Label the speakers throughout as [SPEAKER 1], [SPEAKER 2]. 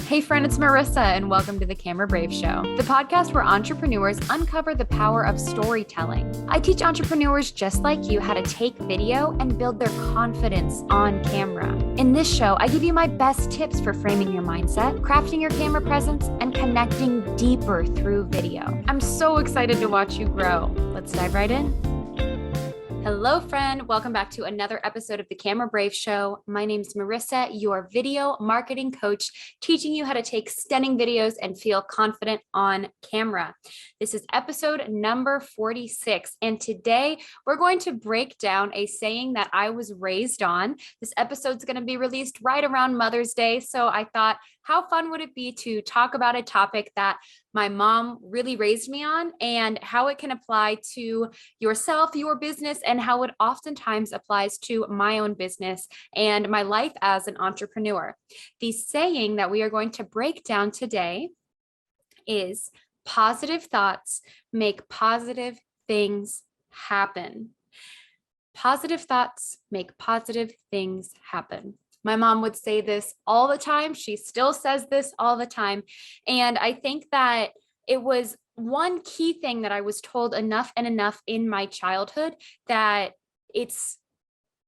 [SPEAKER 1] Hey friend, it's Marissa, and welcome to the Camera Brave Show, the podcast where entrepreneurs uncover the power of storytelling. I teach entrepreneurs just like you how to take video and build their confidence on camera. In this show, I give you my best tips for framing your mindset, crafting your camera presence, and connecting deeper through video. I'm so excited to watch you grow. Let's dive right in. Hello, friend. Welcome back to another episode of the Camera Brave Show. My name's Marissa, your video marketing coach, teaching you how to take stunning videos and feel confident on camera. This is episode number 46, and today we're going to break down a saying that I was raised on. This episode's going to be released right around Mother's Day, so I thought, how fun would it be to talk about a topic that my mom really raised me on and how it can apply to yourself, your business, and how it oftentimes applies to my own business and my life as an entrepreneur. The saying that we are going to break down today is positive thoughts make positive things happen. Positive thoughts make positive things happen. My mom would say this all the time. She still says this all the time. And I think that it was one key thing that I was told enough and enough in my childhood that it's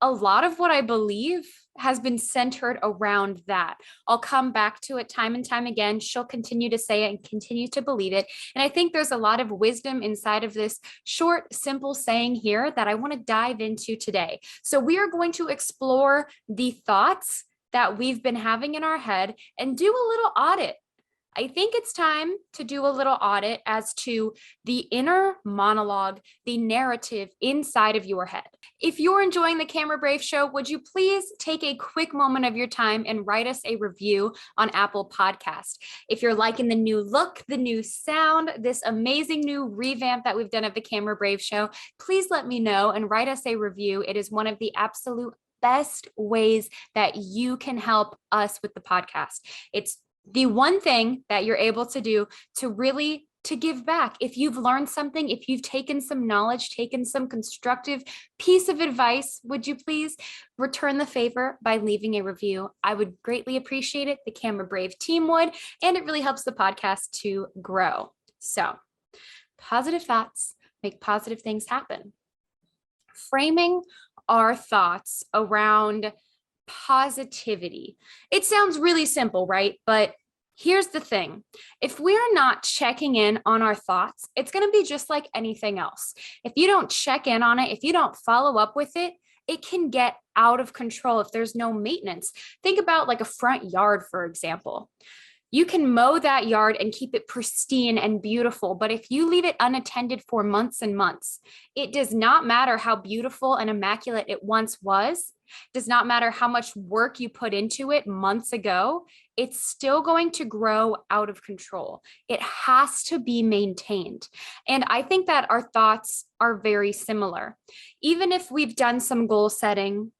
[SPEAKER 1] a lot of what I believe has been centered around that. I'll come back to it time and time again. She'll continue to say it and continue to believe it. And I think there's a lot of wisdom inside of this short, simple saying here that I want to dive into today. So we are going to explore the thoughts that we've been having in our head and do a little audit. I think it's time to do a little audit as to the inner monologue, the narrative inside of your head. If you're enjoying the Camera Brave Show, would you please take a quick moment of your time and write us a review on Apple Podcast? If you're liking the new look, the new sound, this amazing new revamp that we've done of the Camera Brave Show, please let me know and write us a review. It is one of the absolute best ways that you can help us with the podcast. It's the one thing that you're able to do to give back. If you've learned something, if you've taken some knowledge, taken some constructive piece of advice, would you please return the favor by leaving a review? I would greatly appreciate it. The Camera Brave team would, and it really helps the podcast to grow. So, positive thoughts make positive things happen. Framing our thoughts around positivity. It sounds really simple, right? But here's the thing. If we're not checking in on our thoughts, it's going to be just like anything else. If you don't check in on it, if you don't follow up with it, it can get out of control if there's no maintenance. Think about like a front yard, for example. You can mow that yard and keep it pristine and beautiful, but if you leave it unattended for months and months, it does not matter how beautiful and immaculate it once was. Does not matter how much work you put into it months ago, it's still going to grow out of control. It has to be maintained. And I think that our thoughts are very similar. Even if we've done some goal setting,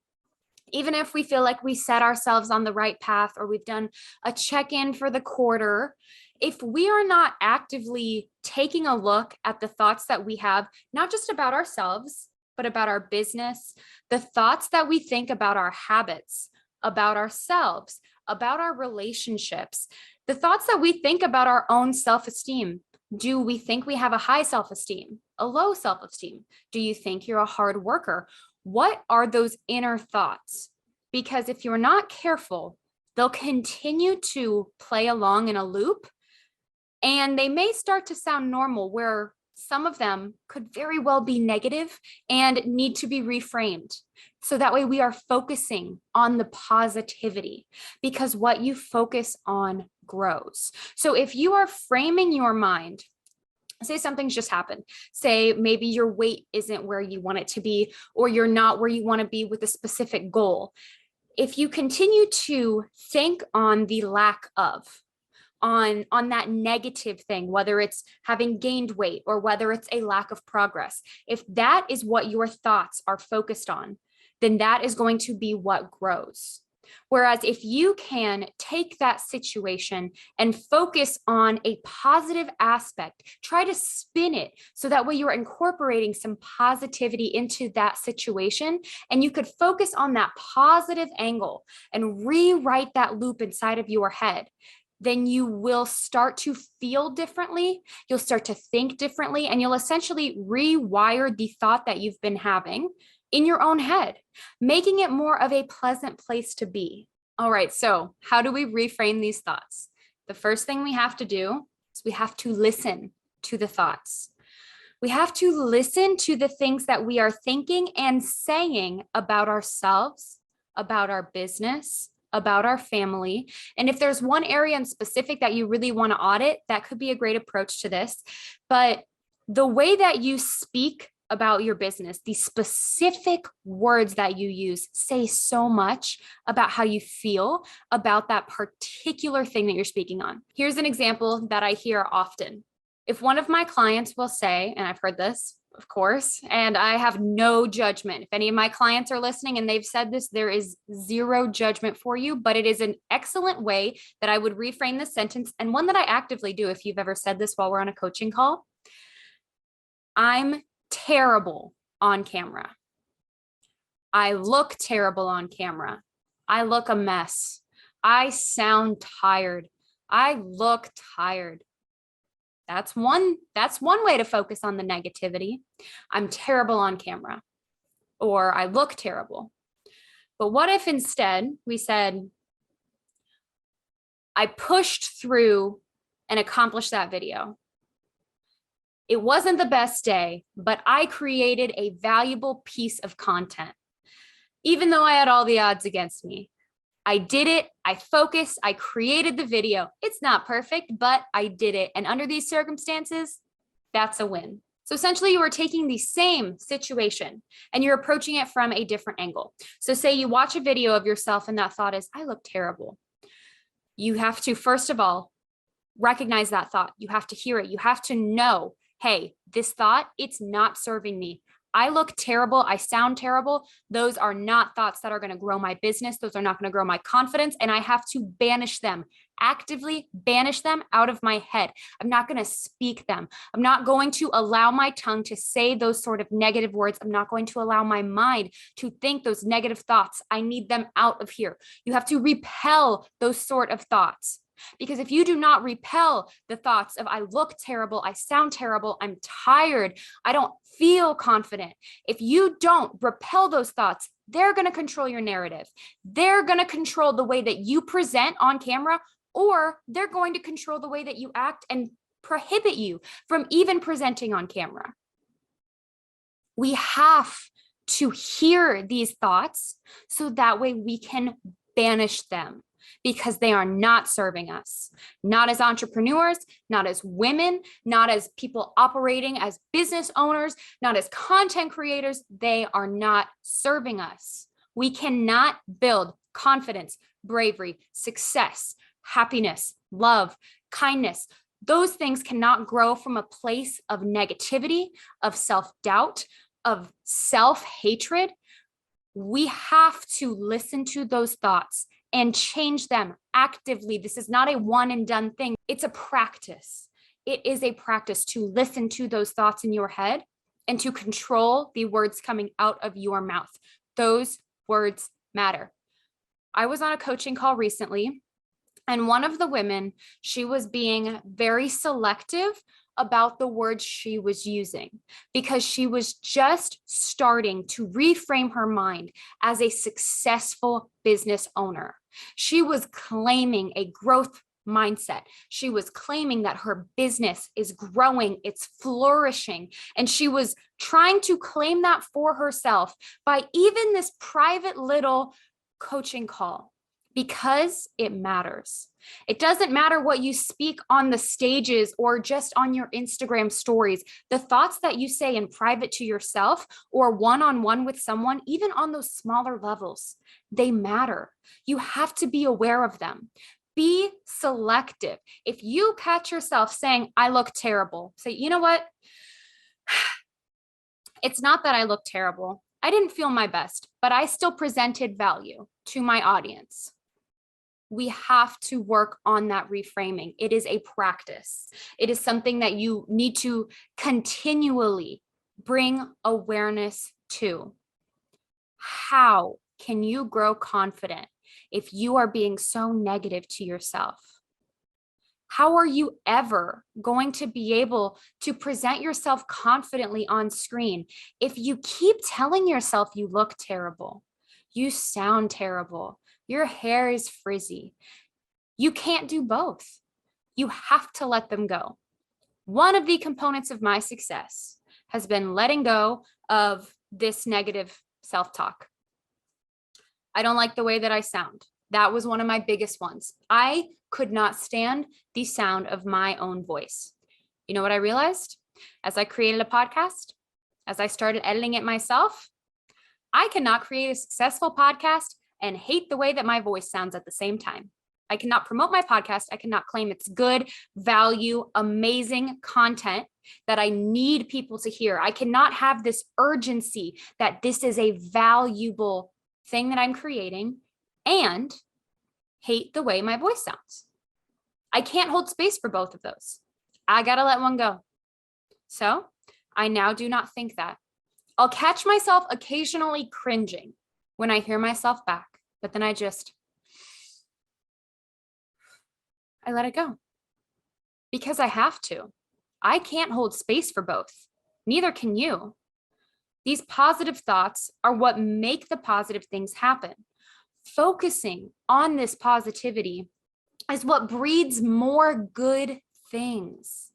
[SPEAKER 1] even if we feel like we set ourselves on the right path or we've done a check-in for the quarter, if we are not actively taking a look at the thoughts that we have, not just about ourselves, but about our business, the thoughts that we think about our habits, about ourselves, about our relationships, the thoughts that we think about our own self-esteem. Do we think we have a high self-esteem, a low self-esteem? Do you think you're a hard worker? What are those inner thoughts? Because if you're not careful, they'll continue to play along in a loop, and they may start to sound normal where some of them could very well be negative and need to be reframed. So that way we are focusing on the positivity, because what you focus on grows. So if you are framing your mind, say something's just happened. Say maybe your weight isn't where you want it to be, or you're not where you want to be with a specific goal. If you continue to think on the lack of, on that negative thing, whether it's having gained weight or whether it's a lack of progress, if that is what your thoughts are focused on, then that is going to be what grows. Whereas if you can take that situation and focus on a positive aspect, try to spin it so that way you're incorporating some positivity into that situation, and you could focus on that positive angle and rewrite that loop inside of your head. then you will start to feel differently. You'll start to think differently, and you'll essentially rewire the thought that you've been having in your own head, making it more of a pleasant place to be. All right, so how do we reframe these thoughts? The first thing we have to do is we have to listen to the thoughts. We have to listen to the things that we are thinking and saying about ourselves, about our business, about our family. And if there's one area in specific that you really want to audit, that could be a great approach to this. But the way that you speak about your business, the specific words that you use say so much about how you feel about that particular thing that you're speaking on. Here's an example that I hear often. If one of my clients will say, and I've heard this, of course, and I have no judgment. If any of my clients are listening and they've said this, there is zero judgment for you, but it is an excellent way that I would reframe the sentence, and one that I actively do if you've ever said this while we're on a coaching call. I'm terrible on camera. I look terrible on camera. I look a mess. I sound tired. I look tired. That's one way to focus on the negativity. I'm terrible on camera, or I look terrible. But what if instead we said, I pushed through and accomplished that video. It wasn't the best day, but I created a valuable piece of content, even though I had all the odds against me. I did it. I focused. I created the video. It's not perfect, but I did it. And under these circumstances, that's a win. So essentially, you are taking the same situation and you're approaching it from a different angle. So say you watch a video of yourself and that thought is, I look terrible. You have to, first of all, recognize that thought. You have to hear it. You have to know, hey, this thought, it's not serving me. I look terrible. I sound terrible. Those are not thoughts that are going to grow my business. Those are not going to grow my confidence. And I have to banish them, actively banish them out of my head. I'm not going to speak them. I'm not going to allow my tongue to say those sort of negative words. I'm not going to allow my mind to think those negative thoughts. I need them out of here. You have to repel those sort of thoughts. Because if you do not repel the thoughts of I look terrible, I sound terrible, I'm tired, I don't feel confident. If you don't repel those thoughts, they're going to control your narrative. They're going to control the way that you present on camera, or they're going to control the way that you act and prohibit you from even presenting on camera. We have to hear these thoughts so that way we can banish them, because they are not serving us, not as entrepreneurs, not as women, not as people operating as business owners, not as content creators. They are not serving us. We cannot build confidence, bravery, success, happiness, love, kindness. Those things cannot grow from a place of negativity, of self-doubt, of self-hatred. We have to listen to those thoughts and change them actively. This is not a one and done thing. It's a practice. It is a practice to listen to those thoughts in your head and to control the words coming out of your mouth. Those words matter. I was on a coaching call recently, and one of the women, she was being very selective about the words she was using because she was just starting to reframe her mind as a successful business owner. She was claiming a growth mindset. She was claiming that her business is growing, it's flourishing, and she was trying to claim that for herself by even this private little coaching call, because it matters. It doesn't matter what you speak on the stages or just on your Instagram stories. The thoughts that you say in private to yourself or one-on-one with someone, even on those smaller levels, they matter. You have to be aware of them. Be selective. If you catch yourself saying, I look terrible, say, you know what? It's not that I look terrible. I didn't feel my best, but I still presented value to my audience. We have to work on that reframing. It is a practice. It is something that you need to continually bring awareness to. How can you grow confident if you are being so negative to yourself? How are you ever going to be able to present yourself confidently on screen if you keep telling yourself you look terrible, you sound terrible, your hair is frizzy? You can't do both. You have to let them go. One of the components of my success has been letting go of this negative self-talk. I don't like the way that I sound. That was one of my biggest ones. I could not stand the sound of my own voice. You know what I realized? As I created a podcast, as I started editing it myself, I cannot create a successful podcast and hate the way that my voice sounds at the same time. I cannot promote my podcast. I cannot claim it's good, value, amazing content that I need people to hear. I cannot have this urgency that this is a valuable thing that I'm creating and hate the way my voice sounds. I can't hold space for both of those. I gotta let one go. So I now do not think that. I'll catch myself occasionally cringing when I hear myself back, but then I let it go because I have to. I can't hold space for both. Neither can you. These positive thoughts are what make the positive things happen. Focusing on this positivity is what breeds more good things.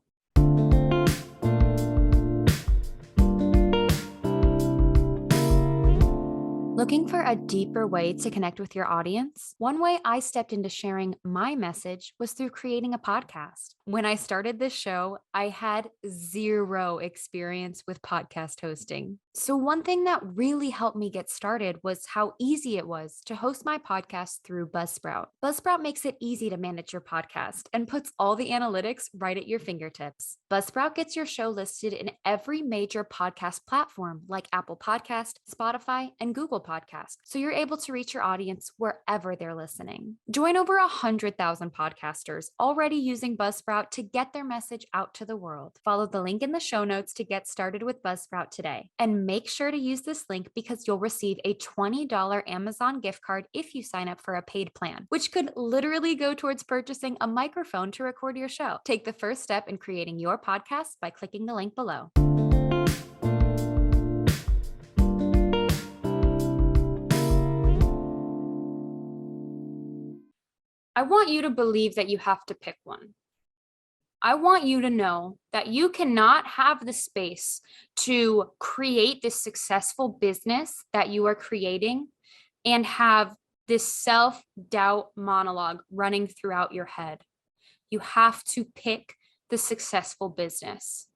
[SPEAKER 1] Looking for a deeper way to connect with your audience? One way I stepped into sharing my message was through creating a podcast. When I started this show, I had zero experience with podcast hosting. So one thing that really helped me get started was how easy it was to host my podcast through Buzzsprout. Buzzsprout makes it easy to manage your podcast and puts all the analytics right at your fingertips. Buzzsprout gets your show listed in every major podcast platform like Apple Podcast, Spotify, and Google Podcast, so you're able to reach your audience wherever they're listening. Join over 100,000 podcasters already using Buzzsprout to get their message out to the world. Follow the link in the show notes to get started with Buzzsprout today. And make sure to use this link because you'll receive a $20 Amazon gift card if you sign up for a paid plan, which could literally go towards purchasing a microphone to record your show. Take the first step in creating your podcast by clicking the link below. I want you to believe that you have to pick one. I want you to know that you cannot have the space to create this successful business that you are creating and have this self-doubt monologue running throughout your head. You have to pick the successful business.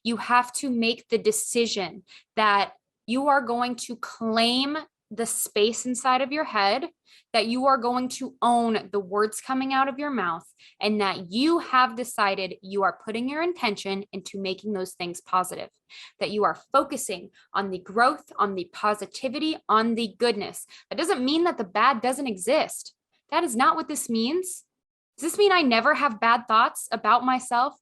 [SPEAKER 1] You have to make the decision that you are going to claim the space inside of your head, that you are going to own the words coming out of your mouth, and that you have decided you are putting your intention into making those things positive, that you are focusing on the growth, on the positivity, on the goodness. That doesn't mean that the bad doesn't exist. That is not what this means. Does this mean I never have bad thoughts about myself?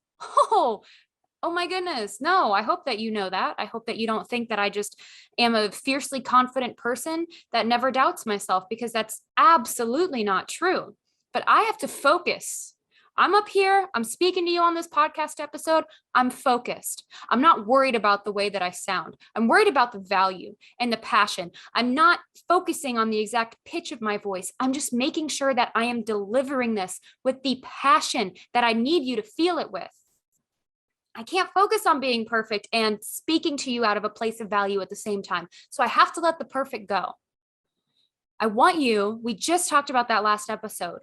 [SPEAKER 1] Oh my goodness. No, I hope that you know that. I hope that you don't think that I just am a fiercely confident person that never doubts myself, because that's absolutely not true. But I have to focus. I'm up here. I'm speaking to you on this podcast episode. I'm focused. I'm not worried about the way that I sound. I'm worried about the value and the passion. I'm not focusing on the exact pitch of my voice. I'm just making sure that I am delivering this with the passion that I need you to feel it with. I can't focus on being perfect and speaking to you out of a place of value at the same time. So I have to let the perfect go. I want you, we just talked about that last episode,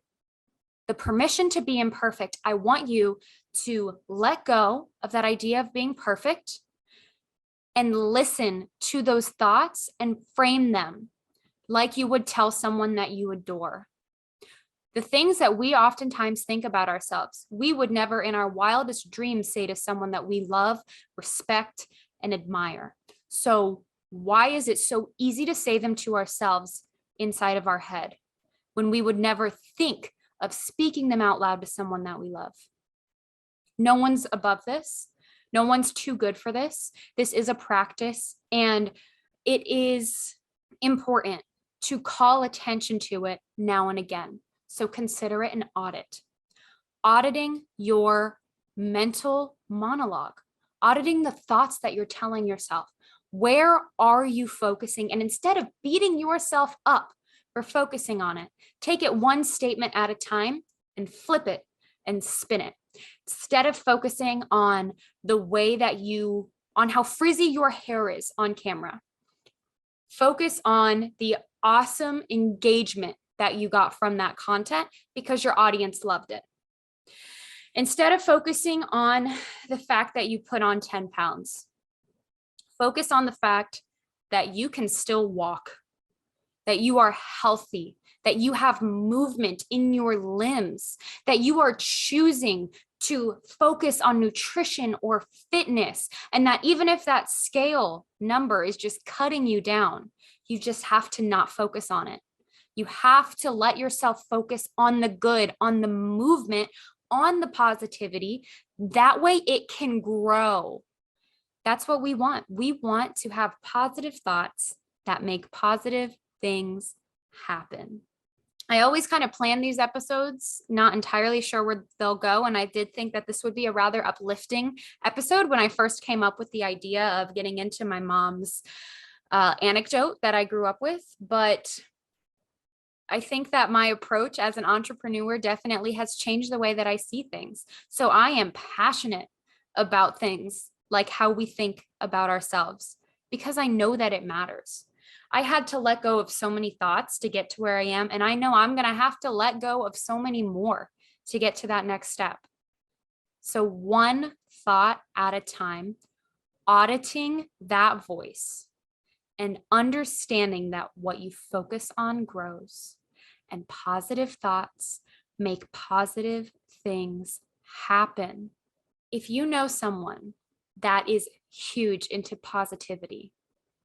[SPEAKER 1] the permission to be imperfect. I want you to let go of that idea of being perfect and listen to those thoughts and frame them like you would tell someone that you adore. The things that we oftentimes think about ourselves, we would never in our wildest dreams say to someone that we love, respect, and admire. So why is it so easy to say them to ourselves inside of our head when we would never think of speaking them out loud to someone that we love? No one's above this. No one's too good for this. This is a practice, and it is important to call attention to it now and again. So consider it an audit. auditing your mental monologue, auditing the thoughts that you're telling yourself. Where are you focusing? And instead of beating yourself up for focusing on it, take it one statement at a time and flip it and spin it. Instead of focusing on the way that on how frizzy your hair is on camera, focus on the awesome engagement that you got from that content because your audience loved it. Instead of focusing on the fact that you put on 10 pounds, focus on the fact that you can still walk, that you are healthy, that you have movement in your limbs, that you are choosing to focus on nutrition or fitness, and that even if that scale number is just cutting you down, you just have to not focus on it. You have to let yourself focus on the good, on the movement, on the positivity. That way it can grow. That's what we want. We want to have positive thoughts that make positive things happen. I always kind of plan these episodes, not entirely sure where they'll go. And I did think that this would be a rather uplifting episode when I first came up with the idea of getting into my mom's anecdote that I grew up with. But I think that my approach as an entrepreneur definitely has changed the way that I see things. So I am passionate about things like how we think about ourselves because I know that it matters. I had to let go of so many thoughts to get to where I am. And I know I'm going to have to let go of so many more to get to that next step. So one thought at a time, auditing that voice and understanding that what you focus on grows and positive thoughts make positive things happen. If you know someone that is huge into positivity,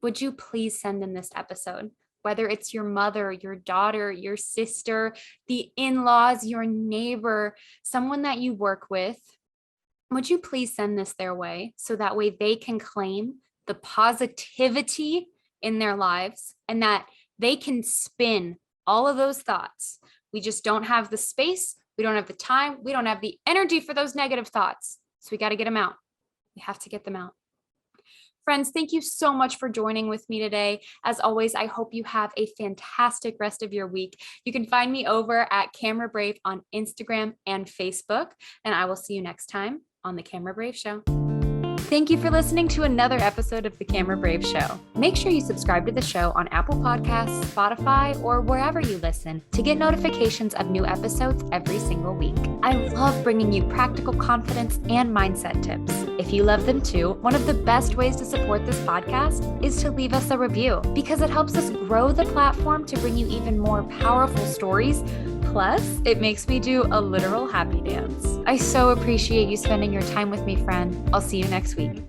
[SPEAKER 1] would you please send them this episode? Whether it's your mother, your daughter, your sister, the in-laws, your neighbor, someone that you work with, would you please send this their way so that way they can claim the positivity in their lives and that they can spin all of those thoughts. We just don't have the space. We don't have the time. We don't have the energy for those negative thoughts. So we got to get them out. We have to get them out. Friends, thank you so much for joining with me today. As always, I hope you have a fantastic rest of your week. You can find me over at Camera Brave on Instagram and Facebook, and I will see you next time on The Camera Brave Show. Thank you for listening to another episode of The Camera Brave Show. Make sure you subscribe to the show on Apple Podcasts, Spotify, or wherever you listen to get notifications of new episodes every single week. I love bringing you practical confidence and mindset tips. If you love them too, one of the best ways to support this podcast is to leave us a review because it helps us grow the platform to bring you even more powerful stories. Plus, it makes me do a literal happy dance. I so appreciate you spending your time with me, friend. I'll see you next week.